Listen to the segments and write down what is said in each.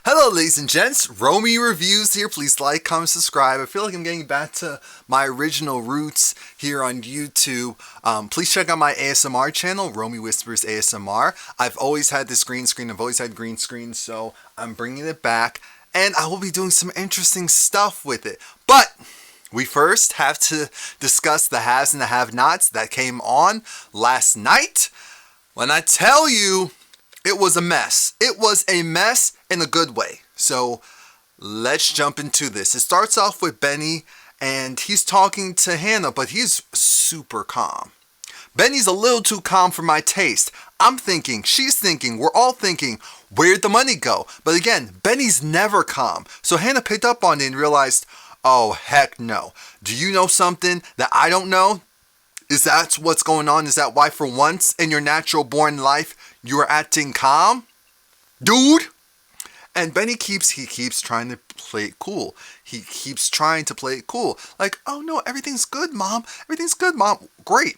Hello ladies and gents, Romie Reviews here. Please like, comment, subscribe. I feel like I'm getting back to my original roots here on YouTube. Please check out my ASMR channel, Romie Whispers ASMR. I've always had this green screen, I've always had green screen, so I'm bringing it back. And I will be doing some interesting stuff with it. But we first have to discuss the haves and the have-nots that came on last night. When I tell you, it was a mess. It was a mess in a good way. So let's jump into this. It starts off with Benny and he's talking to Hannah, but he's super calm. Benny's a little too calm for my taste. I'm thinking, she's thinking, we're all thinking, where'd the money go? But again, Benny's never calm. So Hannah picked up on it and realized, oh, heck no. Do you know something that I don't know? Is that what's going on? Is that why for once in your natural born life, you are acting calm? Dude! And Benny keeps trying to play it cool. He keeps trying to play it cool. Like, oh no, everything's good, Mom. Everything's good, Mom. Great.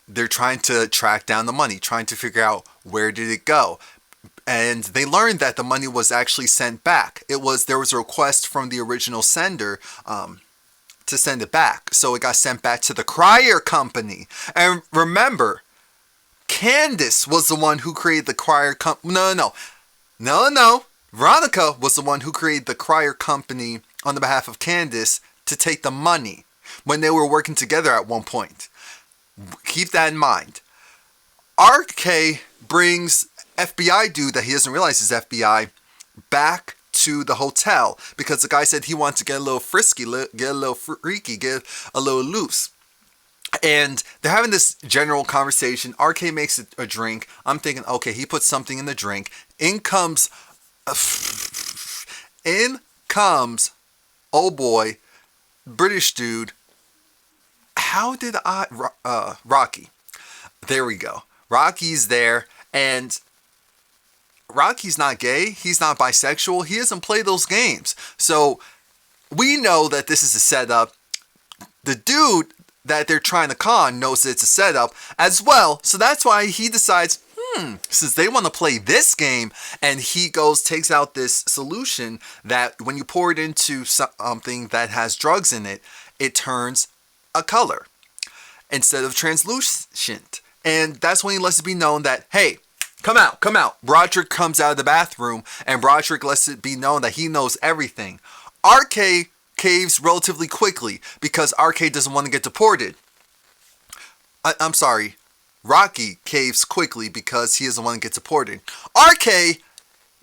They're trying to track down the money, trying to figure out where did it go. And they learned that the money was actually sent back. There was a request from the original sender, to send it back. So it got sent back to the crier company. And remember, Candace was the one who created the crier company. No. Veronica was the one who created the crier company on the behalf of Candace to take the money when they were working together at one point. Keep that in mind. RK brings FBI dude that he doesn't realize is FBI back to the hotel because the guy said he wants to get a little frisky, get a little freaky, get a little loose. And they're having this general conversation. RK makes a drink. I'm thinking, okay, he put something in the drink. In comes, oh boy, British dude. How did Rocky. There we go. Rocky's there, and Rocky's not gay. He's not bisexual. He doesn't play those games. So we know that this is a setup. The dude that they're trying to con knows that it's a setup as well. So that's why he decides, since they want to play this game, and he takes out this solution that when you pour it into something that has drugs in it, it turns a color instead of translucent. And that's when he lets it be known that, hey, come out. Broderick comes out of the bathroom, and Broderick lets it be known that he knows everything. RK caves relatively quickly because RK doesn't want to get deported. I'm sorry. Rocky caves quickly because he doesn't want to get deported. RK,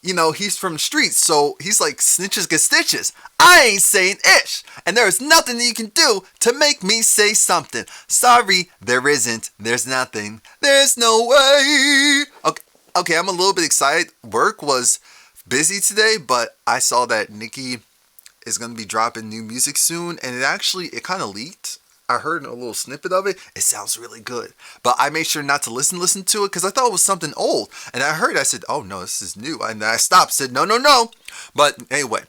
he's from the streets, so he's like, snitches get stitches. I ain't saying ish. And there is nothing that you can do to make me say something. Sorry, there isn't. There's nothing. There's no way. Okay, I'm a little bit excited. Work was busy today, but I saw that Nicki is going to be dropping new music soon, and it kind of leaked. I heard a little snippet of it. It sounds really good, but I made sure not to listen to it because I thought it was something old. And I said, oh no, this is new. And I stopped, said, no. But anyway,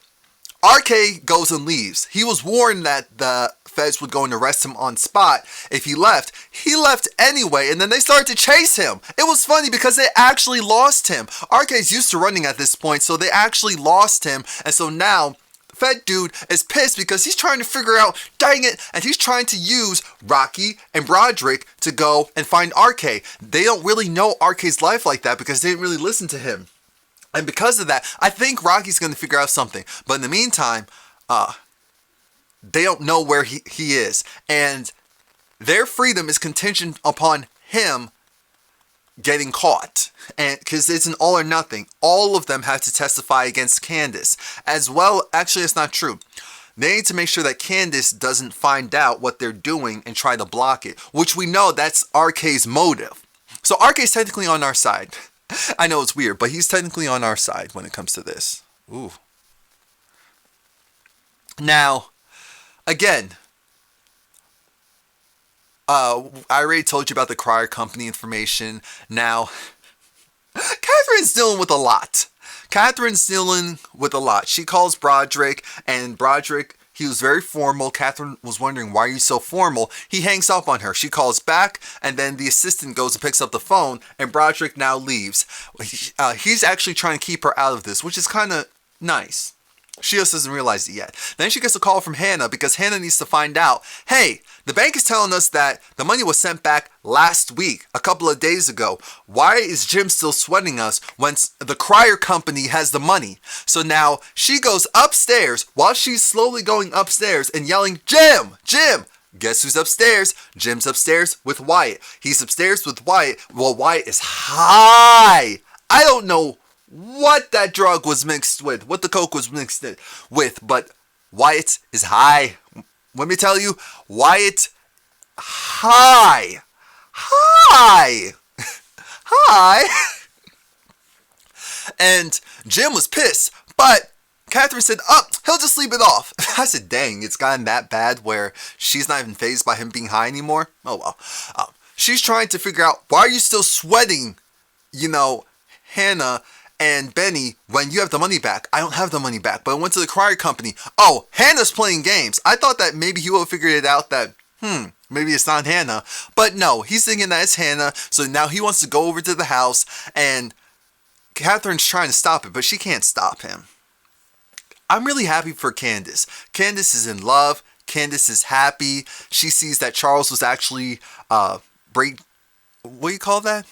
RK goes and leaves. He was warned that the feds would go and arrest him on spot if he left. He left anyway, and then they started to chase him. It was funny because they actually lost him. RK's used to running at this point, so they actually lost him. And so now Fed dude is pissed because he's trying to figure out, dang it, and he's trying to use Rocky and Broderick to go and find RK. They don't really know RK's life like that because they didn't really listen to him. And because of that, I think Rocky's going to figure out something. But in the meantime, they don't know where he is. And their freedom is contingent upon him getting caught. And because it's an all or nothing. All of them have to testify against Candace. As well, actually, it's not true. They need to make sure that Candace doesn't find out what they're doing and try to block it. Which we know that's RK's motive. So RK's technically on our side. I know it's weird, but he's technically on our side when it comes to this. Ooh. Now, again, I already told you about the crier company information. Now, Katherine's dealing with a lot. She calls Broderick, and Broderick, He was very formal. Katherine was wondering, why are you so formal? He hangs up on her. She calls back, and then the assistant goes and picks up the phone, and Broderick now leaves. He's actually trying to keep her out of this, which is kind of nice. She just doesn't realize it yet. Then she gets a call from Hannah because Hannah needs to find out, hey, the bank is telling us that the money was sent back last week, a couple of days ago. Why is Jim still sweating us when the crier company has the money? So now she goes upstairs while she's slowly going upstairs and yelling, Jim, Jim. Guess who's upstairs? Jim's upstairs with Wyatt. He's upstairs with Wyatt. Well, Wyatt is high. I don't know what that drug was mixed with, what the coke was mixed with, but Wyatt is high. Let me tell you, Wyatt high. And Jim was pissed, but Katherine said, he'll just sleep it off. I said, dang, it's gotten that bad where she's not even fazed by him being high anymore. Oh well. She's trying to figure out, why are you still sweating, Hannah and Benny, when you have the money back? I don't have the money back, but I went to the crier company. Oh, Hannah's playing games. I thought that maybe he would have figured it out that, maybe it's not Hannah. But no, he's thinking that it's Hannah, so now he wants to go over to the house, and Katherine's trying to stop it, but she can't stop him. I'm really happy for Candace. Candace is in love. Candace is happy. She sees that Charles was actually, what do you call that?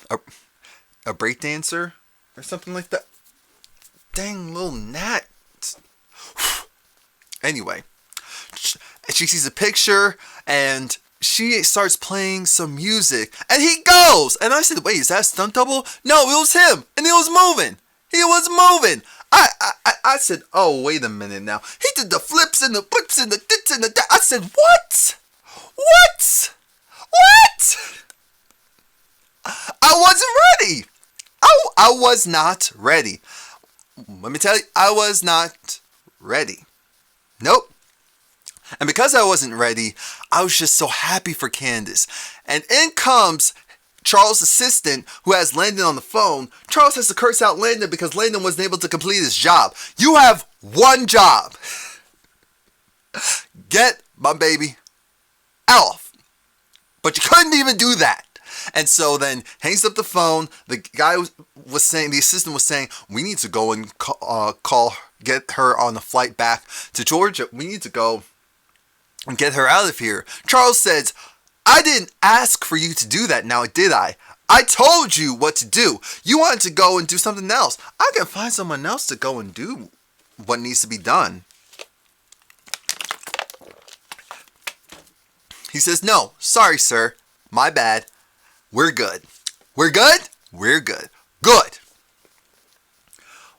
A break dancer? Or something like that. Dang, little gnat. Anyway, she sees a picture and she starts playing some music and he goes. And I said, wait, is that a stunt double? No, it was him. And he was moving. I said, oh, wait a minute now. He did the flips and the flips and the dits and the I said, what? I wasn't ready. I was not ready. Let me tell you, I was not ready. Nope. And because I wasn't ready, I was just so happy for Candace. And in comes Charles' assistant, who has Landon on the phone. Charles has to curse out Landon because Landon wasn't able to complete his job. You have one job. Get my baby off. Get But you couldn't even do that. And so then hangs up the phone. The guy was saying, the assistant was saying, we need to go and get her on the flight back to Georgia. We need to go and get her out of here. Charles says, I didn't ask for you to do that now, did I? I told you what to do. You wanted to go and do something else. I can find someone else to go and do what needs to be done. He says, no, sorry, sir. My bad. We're good. We're good? We're good. Good.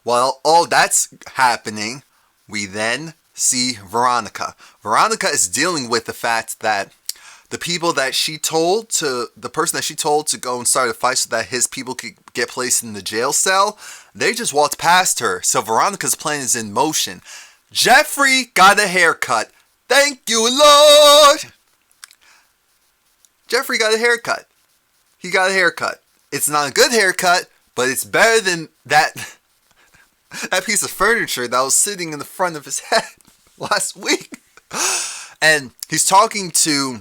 While all that's happening, we then see Veronica. Veronica is dealing with the fact that the people that she told to, the person that she told to go and start a fight so that his people could get placed in the jail cell, they just walked past her. So Veronica's plan is in motion. Jeffrey got a haircut. Thank you, Lord. Jeffrey got a haircut. He got a haircut. It's not a good haircut, but it's better than that piece of furniture that was sitting in the front of his head last week. And he's talking to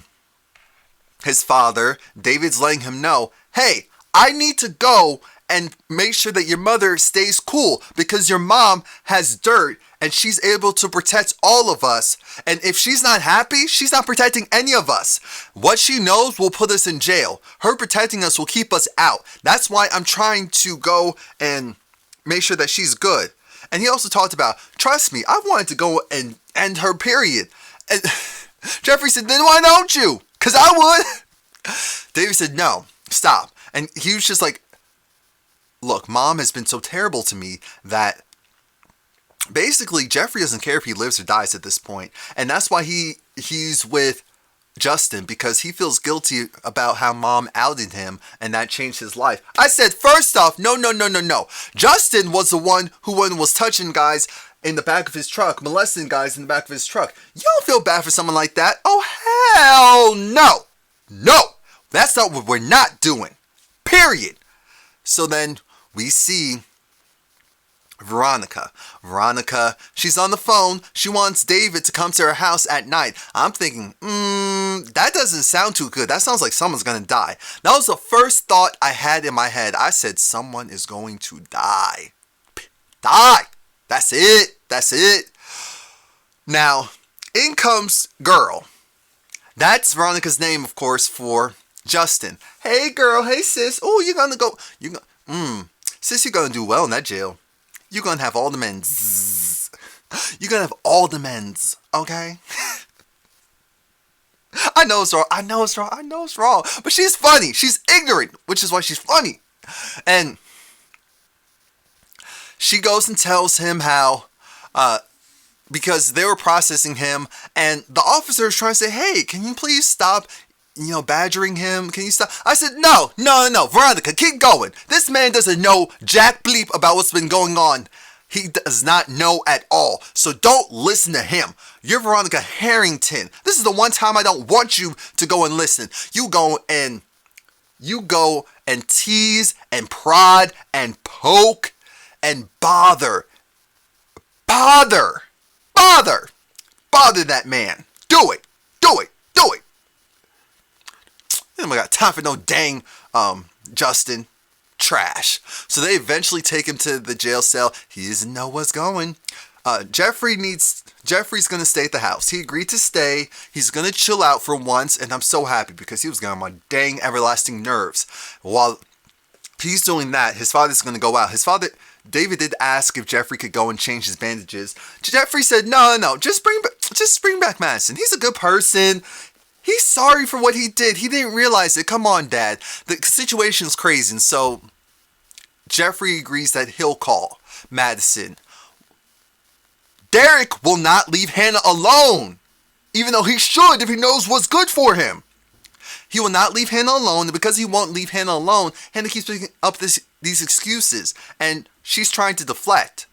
his father. David's letting him know, hey, I need to go and make sure that your mother stays cool because your mom has dirt and she's able to protect all of us. And if she's not happy, she's not protecting any of us. What she knows will put us in jail. Her protecting us will keep us out. That's why I'm trying to go and make sure that she's good. And he also talked about, trust me, I wanted to go and end her period. And Jeffrey said, then why don't you? Because I would. David said, no, stop. And he was just like, look, mom has been so terrible to me that basically Jeffrey doesn't care if he lives or dies at this point. And that's why he's with Justin, because he feels guilty about how mom outed him and that changed his life. I said, first off, no. Justin was the one who was touching guys in the back of his truck, molesting guys in the back of his truck. You don't feel bad for someone like that. Oh, hell no. No, that's not what we're not doing. Period. So then we see Veronica. Veronica, she's on the phone. She wants David to come to her house at night. I'm thinking, that doesn't sound too good. That sounds like someone's going to die. That was the first thought I had in my head. I said, someone is going to die. Die. That's it. That's it. Now, in comes girl. That's Veronica's name, of course, for Justin. Hey, girl. Hey, sis. Oh, you're going to go. Sis, you're going to do well in that jail. You're going to have all the men's. You're going to have all the men's. Okay? I know it's wrong. I know it's wrong. I know it's wrong. But she's funny. She's ignorant, which is why she's funny. And she goes and tells him how, because they were processing him, and the officer is trying to say, hey, can you please stop, badgering him? Can you stop? I said, no. Veronica, keep going. This man doesn't know jack bleep about what's been going on. He does not know at all. So don't listen to him. You're Veronica Harrington. This is the one time I don't want you to go and listen. You go and tease and prod and poke and bother that man. Do it. I don't got time for no dang Justin trash. So they eventually take him to the jail cell. He doesn't know what's going. Jeffrey's going to stay at the house. He agreed to stay. He's going to chill out for once, and I'm so happy because he was getting on my dang everlasting nerves. While he's doing that, his father's going to go out. David did ask if Jeffrey could go and change his bandages. Jeffrey said, no, just bring back Madison. He's a good person. He's sorry for what he did. He didn't realize it. Come on, Dad. The situation's crazy. And so Jeffrey agrees that he'll call Madison. Derek will not leave Hannah alone, even though he should if he knows what's good for him. He will not leave Hannah alone, and because he won't leave Hannah alone, Hannah keeps picking up these excuses, and she's trying to deflect.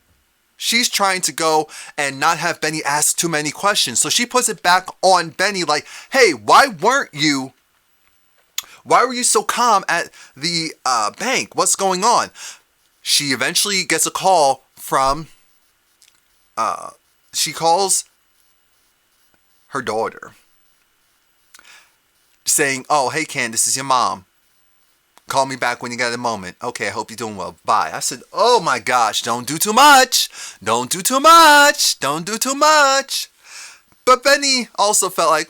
She's trying to go and not have Benny ask too many questions. So she puts it back on Benny like, hey, why were you so calm at the bank? What's going on? She eventually gets a call from, she calls her daughter saying, oh, hey, Candace, this is your mom. Call me back when you got a moment. Okay, I hope you're doing well. Bye. I said, oh my gosh, don't do too much. Don't do too much. But Benny also felt like,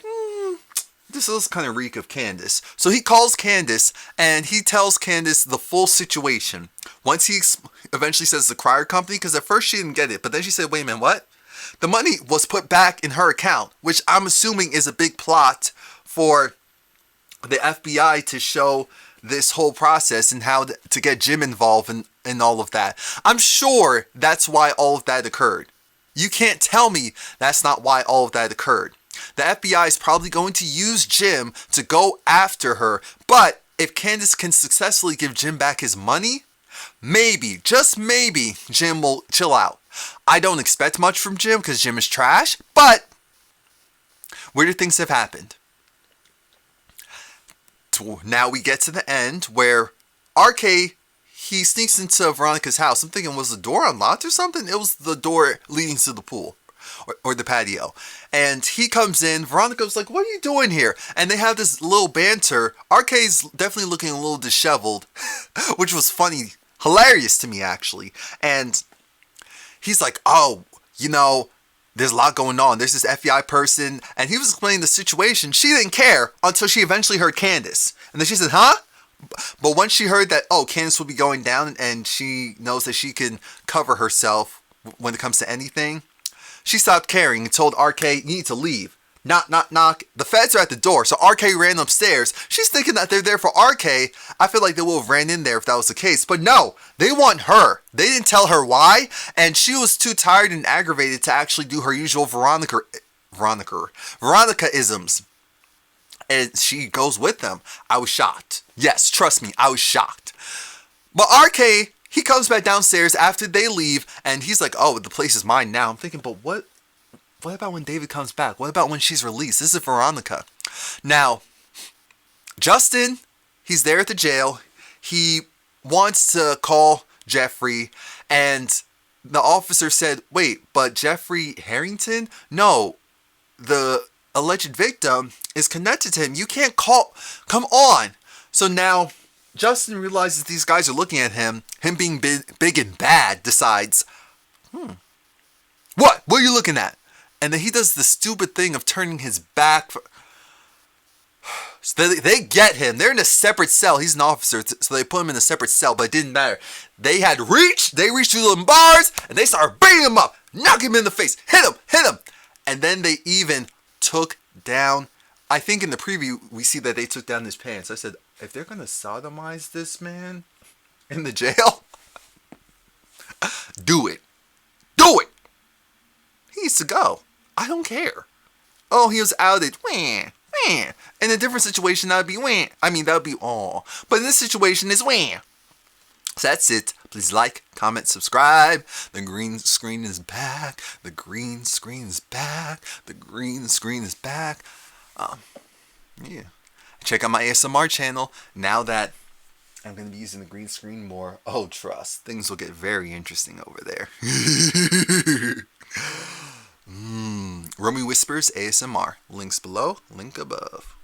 this is kind of reek of Candace. So he calls Candace and he tells Candace the full situation. Once he eventually says the crier company, because at first she didn't get it. But then she said, wait a minute, what? The money was put back in her account, which I'm assuming is a big plot for the FBI to show this whole process and how to get Jim involved in all of that. I'm sure that's why all of that occurred. You can't tell me that's not why all of that occurred. The FBI is probably going to use Jim to go after her, but if Candace can successfully give Jim back his money, maybe, just maybe, Jim will chill out. I don't expect much from Jim because Jim is trash, but weirder things have happened. Now we get to the end where RK, he sneaks into Veronica's house. I'm thinking, was the door unlocked or something? It was the door leading to the pool or the patio. And he comes in. Veronica's like, what are you doing here? And they have this little banter. RK's definitely looking a little disheveled, which was funny, hilarious to me actually. And he's like, oh, there's a lot going on. There's this FBI person, and he was explaining the situation. She didn't care until she eventually heard Candace. And then she said, huh? But once she heard that, Candace will be going down, and she knows that she can cover herself when it comes to anything, she stopped caring and told RK, you need to leave. Knock, knock, knock. The feds are at the door, so RK ran upstairs. She's thinking that they're there for RK. I feel like they would have ran in there if that was the case. But no, they want her. They didn't tell her why, and she was too tired and aggravated to actually do her usual Veronica-isms. And she goes with them. I was shocked. Yes, trust me, I was shocked. But RK, he comes back downstairs after they leave, and he's like, oh, the place is mine now. I'm thinking, but what about when David comes back? What about when she's released? This is Veronica. Now, Justin, he's there at the jail. He wants to call Jeffrey, and the officer said, wait, but Jeffrey Harrington? No, the alleged victim is connected to him. You can't call. Come on. So now Justin realizes these guys are looking at him. Him being big and bad decides, What are you looking at? And then he does the stupid thing of turning his back. So they get him. They're in a separate cell. He's an officer, so they put him in a separate cell, but it didn't matter. They had reached. They reached through the bars, and they started beating him up, knock him in the face, hit him. And then they even took down, I think in the preview, we see that they took down his pants. I said, if they're going to sodomize this man in the jail, do it. Do it. He needs to go. I don't care. Oh, he was outed. Wah, wah. In a different situation, that would be wah. I mean, that would be all. But in this situation, it's wah. So that's it. Please like, comment, subscribe. The green screen is back. The green screen is back. The green screen is back. Yeah. Check out my ASMR channel. Now that I'm going to be using the green screen more, oh, trust, things will get very interesting over there. Romie Whispers ASMR. Links below, link above.